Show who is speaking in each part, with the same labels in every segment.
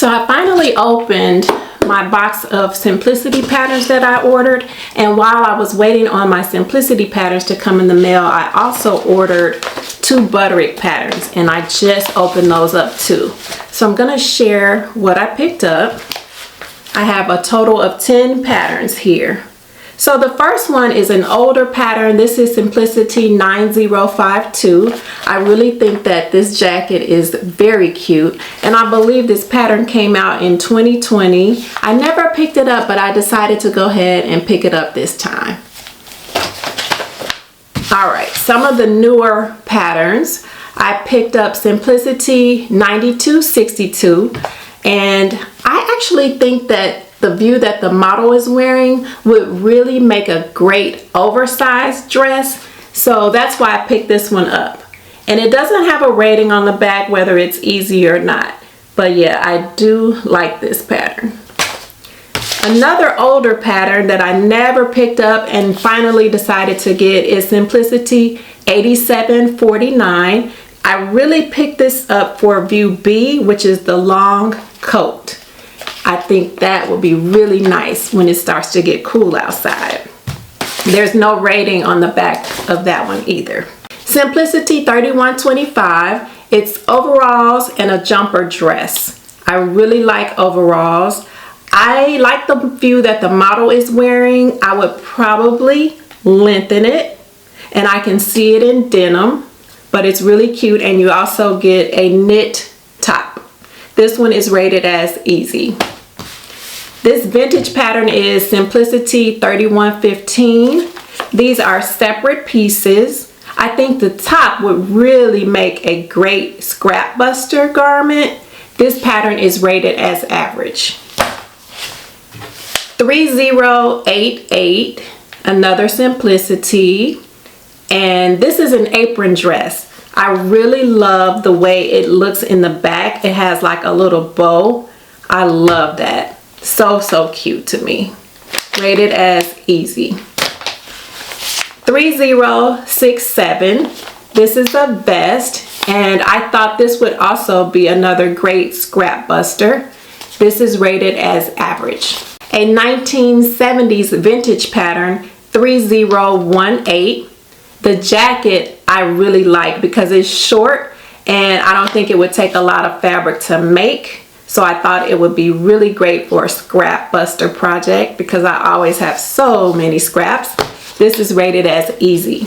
Speaker 1: So I finally opened my box of simplicity patterns that I ordered, and while I was waiting on my simplicity patterns to come in the mail, I also ordered 2 Butterick patterns, and I just opened those up too. So I'm gonna share what I picked up. I have a total of 10 patterns here. So the first one is an older pattern. This is Simplicity 9052. I really think that this jacket is very cute, and I believe this pattern came out in 2020. I never picked it up, but I decided to go ahead and pick it up this time. All right, some of the newer patterns. I picked up Simplicity 9262, and I actually think that the view that the model is wearing would really make a great oversized dress. So that's why I picked this one up. And it doesn't have a rating on the back whether it's easy or not. But yeah, I do like this pattern. Another older pattern that I never picked up and finally decided to get is Simplicity 8749. I really picked this up for view B, which is the long coat. I think that will be really nice when it starts to get cool outside. There's no rating on the back of that one either. Simplicity 3125, it's overalls and a jumper dress. I really like overalls. I like the view that the model is wearing. I would probably lengthen it, and I can see it in denim, but it's really cute, and you also get a knit top. This one is rated as easy. This vintage pattern is Simplicity 3115. These are separate pieces. I think the top would really make a great scrap buster garment. This pattern is rated as average. 3088, another Simplicity, and this is an apron dress. I really love the way it looks in the back. It has like a little bow. I love that. So cute to me. Rated as easy. 3067. This is a vest, and I thought this would also be another great scrap buster. This is rated as average. A 1970s vintage pattern, 3018. The jacket I really like because it's short, and I don't think it would take a lot of fabric to make. So I thought it would be really great for a scrap buster project because I always have so many scraps. This is rated as easy.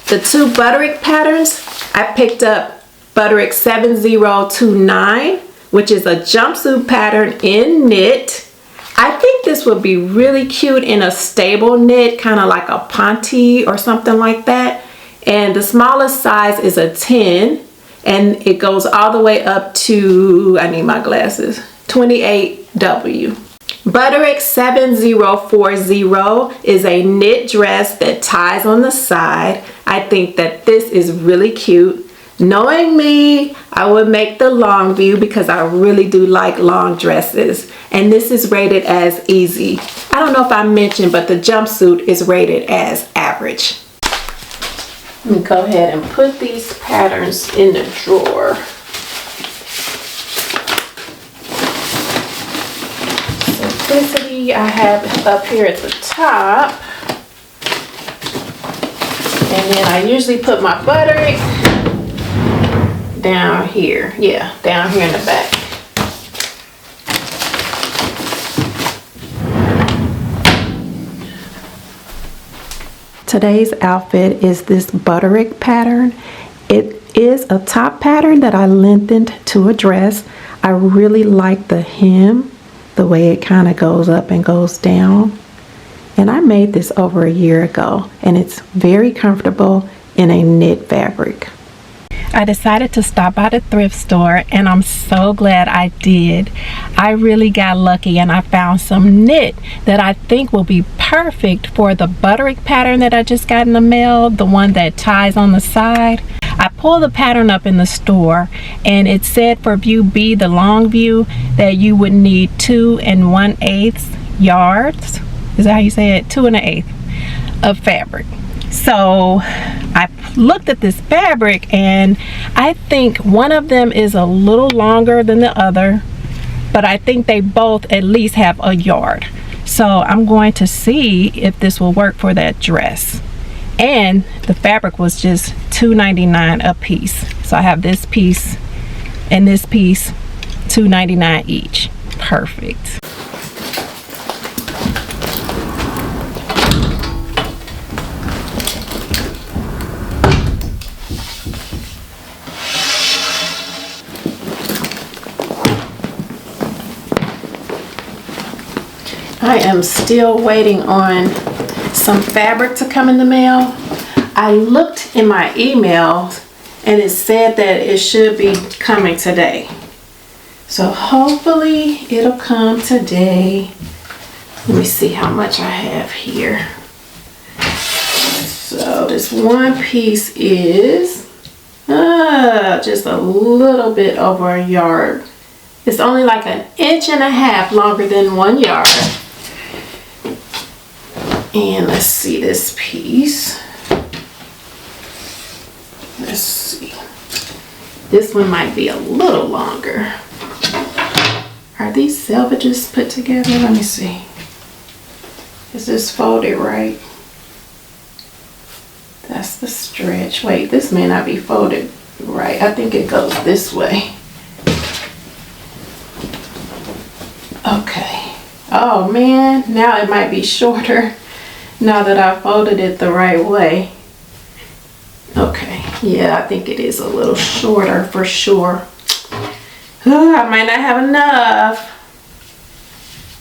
Speaker 1: The 2 Butterick patterns, I picked up Butterick 7029, which is a jumpsuit pattern in knit. I think this would be really cute in a stable knit, kind of like a ponte or something like that. And the smallest size is a 10. And it goes all the way up to, I need my glasses, 28W. Butterick 7040 is a knit dress that ties on the side. I think that this is really cute. Knowing me, I would make the long view because I really do like long dresses. And this is rated as easy. I don't know if I mentioned, but the jumpsuit is rated as average. Let me go ahead and put these patterns in the drawer. Simplicity I have up here at the top. And then I usually put my Butterick down here. Yeah, down here in the back. Today's outfit is this Butterick pattern. It is a top pattern that I lengthened to a dress. I really like the hem, the way it kind of goes up and goes down. And I made this over a year ago, and it's very comfortable in a knit fabric. I decided to stop by the thrift store, and I'm so glad I did. I really got lucky, and I found some knit that I think will be perfect for the Butterick pattern that I just got in the mail, the one that ties on the side. I pulled the pattern up in the store, and it said for view B, the long view, that you would need 2 1/8 yards. Is that how you say it? 2 1/8 of fabric. So I looked at this fabric, and I think one of them is a little longer than the other. but I think they both at least have a yard. So I'm going to see if this will work for that dress. And the fabric was just $2.99 a piece. So I have this piece and this piece, $2.99 each. Perfect. I am still waiting on some fabric to come in the mail. I looked in my email and it said that it should be coming today. So hopefully it'll come today. Let me see how much I have here. So this one piece is just a little bit over a yard. It's only like 1.5 inches longer than 1 yard. And let's see this piece. Let's see. This one might be a little longer. Are these selvages put together? Let me see. Is this folded right? That's the stretch. Wait, this may not be folded right. I think it goes this way. Okay. Oh man, now it might be shorter. Now that I folded it the right way. Okay, yeah, I think it is a little shorter for sure. I might not have enough.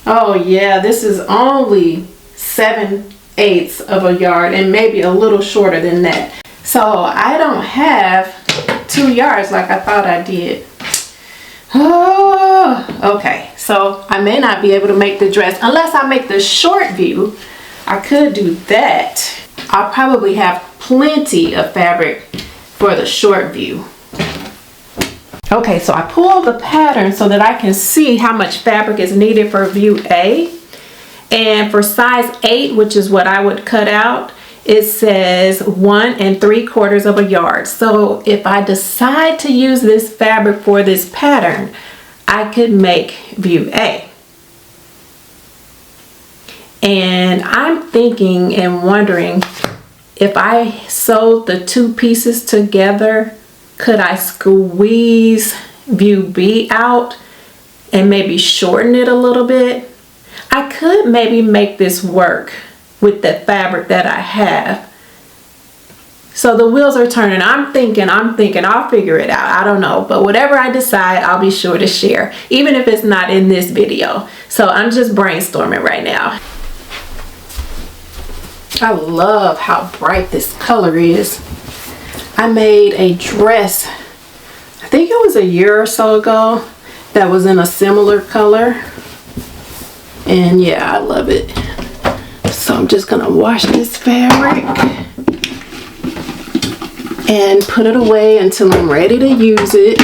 Speaker 1: Oh yeah, this is only 7/8 of a yard and maybe a little shorter than that. So I don't have 2 yards like I thought I did. Oh, okay, so I may not be able to make the dress unless I make the short view. I could do that. I'll probably have plenty of fabric for the short view. Okay, so I pulled the pattern so that I can see how much fabric is needed for view A. And for size 8, which is what I would cut out, it says 1 3/4 of a yard. So if I decide to use this fabric for this pattern, I could make view A. And I'm thinking and wondering, if I sewed the 2 pieces together, could I squeeze view B out and maybe shorten it a little bit? I could maybe make this work with the fabric that I have. So the wheels are turning. I'm thinking, I'll figure it out. I don't know, but whatever I decide, I'll be sure to share, even if it's not in this video. So I'm just brainstorming right now. I love how bright this color is. I made a dress, I think it was a year or so ago, that was in a similar color. And yeah, I love it. So I'm just gonna wash this fabric and put it away until I'm ready to use it.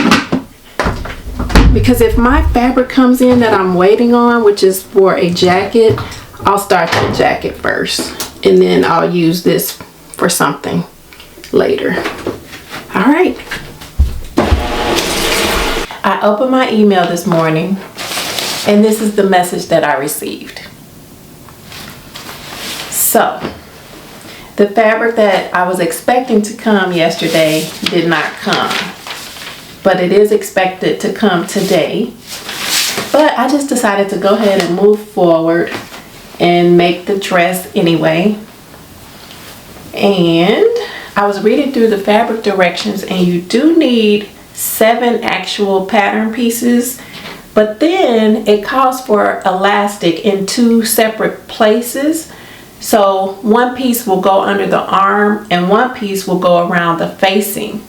Speaker 1: Because if my fabric comes in that I'm waiting on, which is for a jacket, I'll start the jacket first. And then I'll use this for something later. All right. I opened my email this morning and this is the message that I received. So, the fabric that I was expecting to come yesterday did not come. But it is expected to come today. But I just decided to go ahead and move forward and make the dress anyway. And I was reading through the fabric directions and you do need 7 actual pattern pieces, but then it calls for elastic in 2 separate places. So one piece will go under the arm and one piece will go around the facing,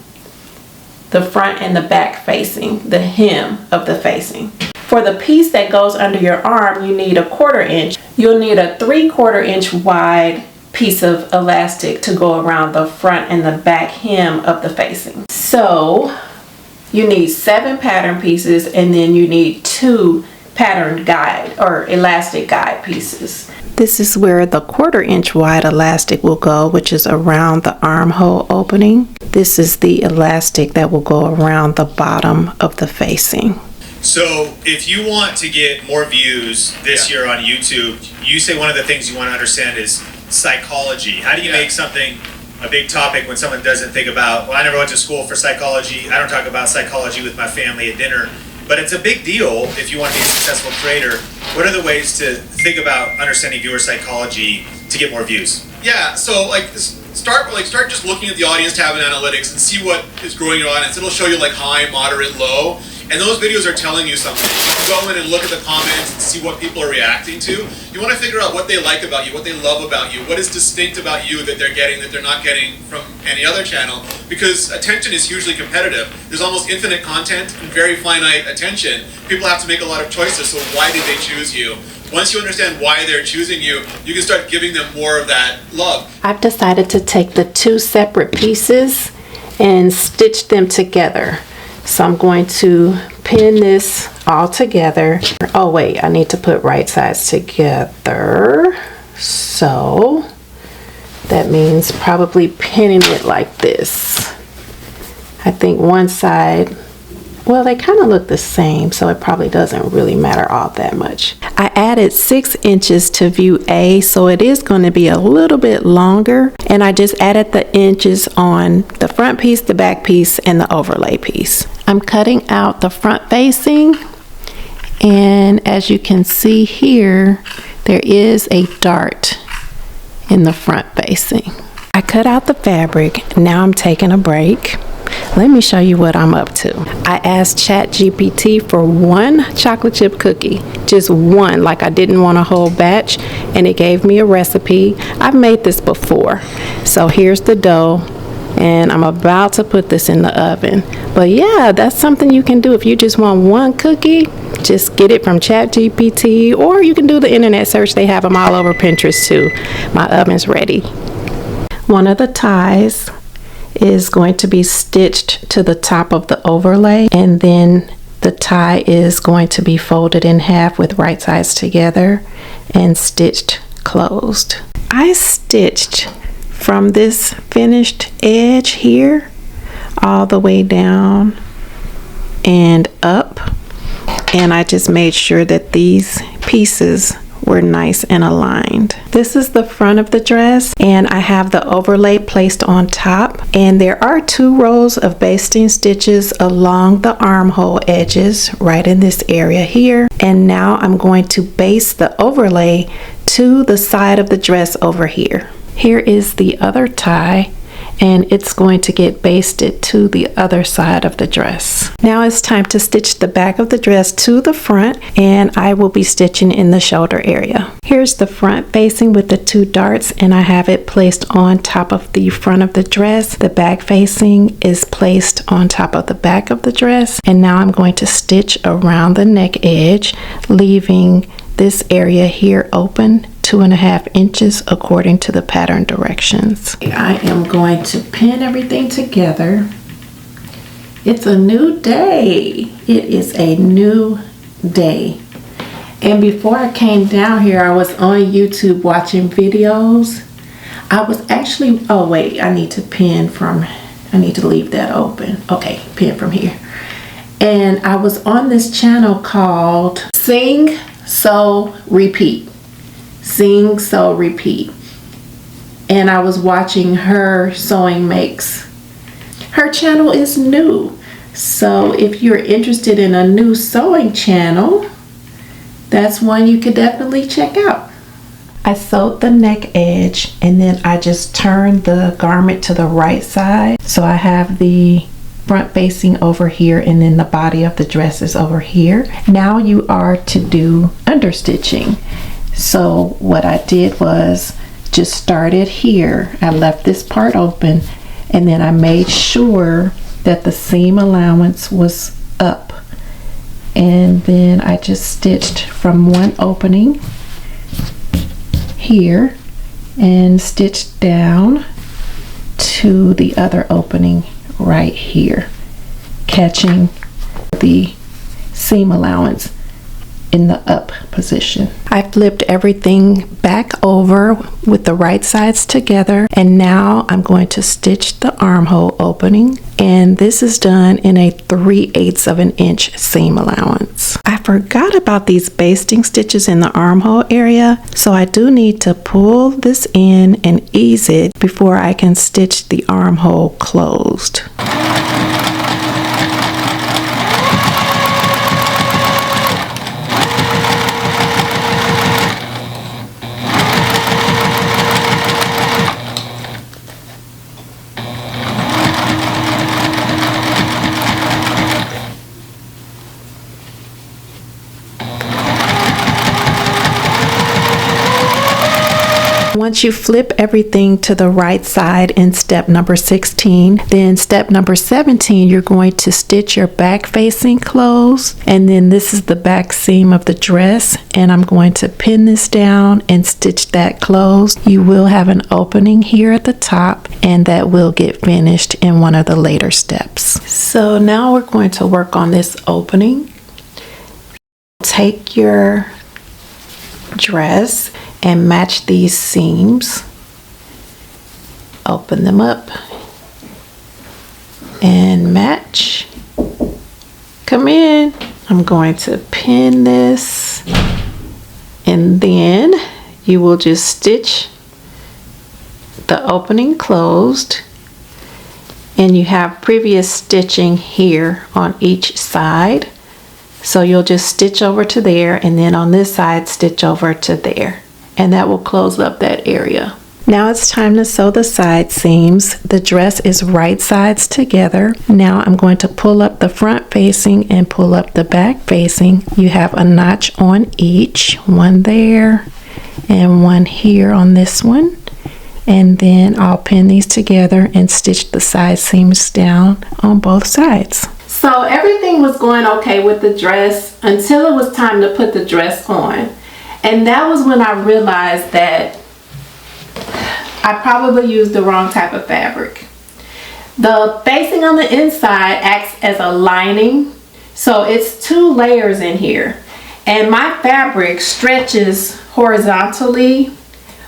Speaker 1: the front and the back facing, the hem of the facing. For the piece that goes under your arm, you need 1/4 inch. You'll need a 3/4 inch wide piece of elastic to go around the front and the back hem of the facing. So you need 7 pattern pieces and then you need 2 pattern guide or elastic guide pieces. This is where the 1/4 inch wide elastic will go, which is around the armhole opening. This is the elastic that will go around the bottom of the facing.
Speaker 2: So if you want to get more views this year on YouTube, you say one of the things you want to understand is psychology. How do you make something a big topic when someone doesn't think about, well, I never went to school for psychology. I don't talk about psychology with my family at dinner. But it's a big deal if you want to be a successful creator. What are the ways to think about understanding viewer psychology to get more views?
Speaker 3: Yeah, so start just looking at the audience tab in analytics and see what is growing your audience. It'll show you like high, moderate, low. And those videos are telling you something. You go in and look at the comments and see what people are reacting to. You want to figure out what they like about you, what they love about you, what is distinct about you that they're getting that they're not getting from any other channel. Because attention is hugely competitive. There's almost infinite content and very finite attention. People have to make a lot of choices, so why did they choose you? Once you understand why they're choosing you, you can start giving them more of that love.
Speaker 1: I've decided to take the two separate pieces and stitch them together. So I'm going to pin this all together. Oh wait, I need to put right sides together. So that means probably pinning it like this. I think one side, well, they kind of look the same, so it probably doesn't really matter all that much. I added 6 inches to view A, so it is going to be a little bit longer. And I just added the inches on the front piece, the back piece, and the overlay piece. I'm cutting out the front facing, and as you can see here, there is a dart in the front facing. I cut out the fabric. Now I'm taking a break. Let me show you what I'm up to. I asked ChatGPT for 1 chocolate chip cookie, just one, like I didn't want a whole batch, and it gave me a recipe. I've made this before. So here's the dough, and I'm about to put this in the oven. But yeah, that's something you can do if you just want 1 cookie. Just get it from ChatGPT, or you can do the internet search. They have them all over Pinterest too. My oven's ready. One of the ties is going to be stitched to the top of the overlay, and then the tie is going to be folded in half with right sides together and stitched closed. I stitched from this finished edge here all the way down and up, and I just made sure that these pieces were nice and aligned. This is the front of the dress, and I have the overlay placed on top, and there are 2 rows of basting stitches along the armhole edges right in this area here. And now I'm going to baste the overlay to the side of the dress over here. Here is the other tie, and it's going to get basted to the other side of the dress. Now it's time to stitch the back of the dress to the front, and I will be stitching in the shoulder area. Here's the front facing with the 2 darts, and I have it placed on top of the front of the dress. The back facing is placed on top of the back of the dress, and now I'm going to stitch around the neck edge, leaving this area here open 2.5 inches according to the pattern directions. I am going to pin everything together. It's a new day. It is a new day. And before I came down here, I was on YouTube watching videos. I was actually, oh wait, I need to pin from, I need to leave that open. Okay, pin from here. And I was on this channel called Sing, Sew, Repeat. Sing, Sew, Repeat. And I was watching her sewing makes. Her channel is new. So if you're interested in a new sewing channel, that's one you could definitely check out. I sewed the neck edge, and then I just turned the garment to the right side. So I have the front facing over here, and then the body of the dress is over here. Now you are to do understitching. So what I did was just started here. I left this part open, and then I made sure that the seam allowance was up, and then I just stitched from one opening here and stitched down to the other opening right here, catching the seam allowance in the up position. I flipped everything back over with the right sides together, and now I'm going to stitch the armhole opening, and this is done in a 3/8 of an inch seam allowance. I forgot about these basting stitches in the armhole area, so I do need to pull this in and ease it before I can stitch the armhole closed. Once you flip everything to the right side in step number 16, then step number 17, you're going to stitch your back facing closed, and then this is the back seam of the dress, and I'm going to pin this down and stitch that closed. You will have an opening here at the top, and that will get finished in one of the later steps. So now we're going to work on this opening. Take your dress and match these seams. Open them up and match. Come in. I'm going to pin this, and then you will just stitch the opening closed, and you have previous stitching here on each side. So you'll just stitch over to there, and then on this side stitch over to there, and that will close up that area. Now it's time to sew the side seams. The dress is right sides together. Now I'm going to pull up the front facing and pull up the back facing. You have a notch on each, one there and one here on this one. And then I'll pin these together and stitch the side seams down on both sides. So everything was going okay with the dress until it was time to put the dress on. And that was when I realized that I probably used the wrong type of fabric. The facing on the inside acts as a lining, so it's 2 layers in here. And my fabric stretches horizontally,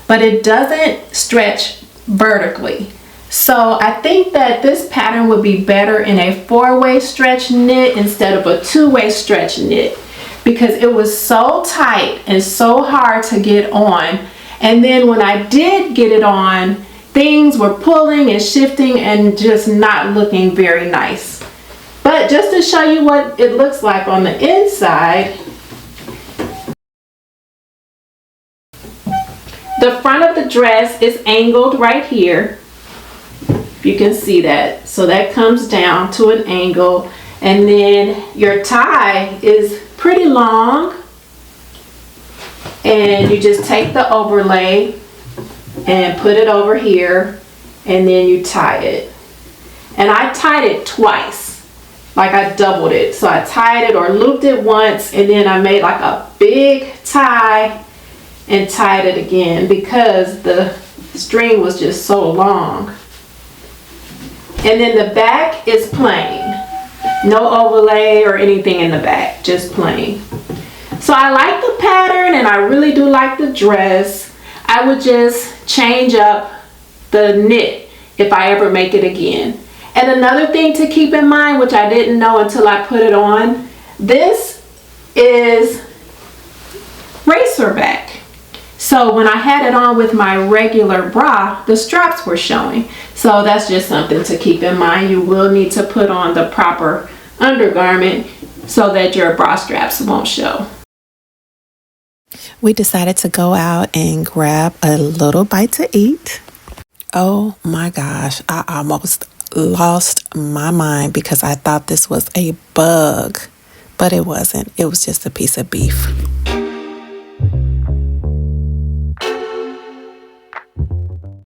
Speaker 1: but it doesn't stretch vertically. So I think that this pattern would be better in a 4-way stretch knit instead of a 2-way stretch knit, because it was so tight and so hard to get on. And then when I did get it on, things were pulling and shifting and just not looking very nice. But just to show you what it looks like on the inside, the front of the dress is angled right here. You can see that. So that comes down to an angle, and then your tie is pretty long, and you just take the overlay and put it over here, and then you tie it. And I tied it twice, like I doubled it. So I tied it or looped it once, and then I made like a big tie and tied it again because the string was just so long. And then the back is plain. No overlay or anything in the back, just plain. So I like the pattern and I really do like the dress. I would just change up the knit if I ever make it again. And another thing to keep in mind, which I didn't know until I put it on, this is racer back. So when I had it on with my regular bra, the straps were showing. So that's just something to keep in mind. You will need to put on the proper undergarment so that your bra straps won't show. We decided to go out and grab a little bite to eat. Oh my gosh, I almost lost my mind because I thought this was a bug, but it wasn't. It was just a piece of beef.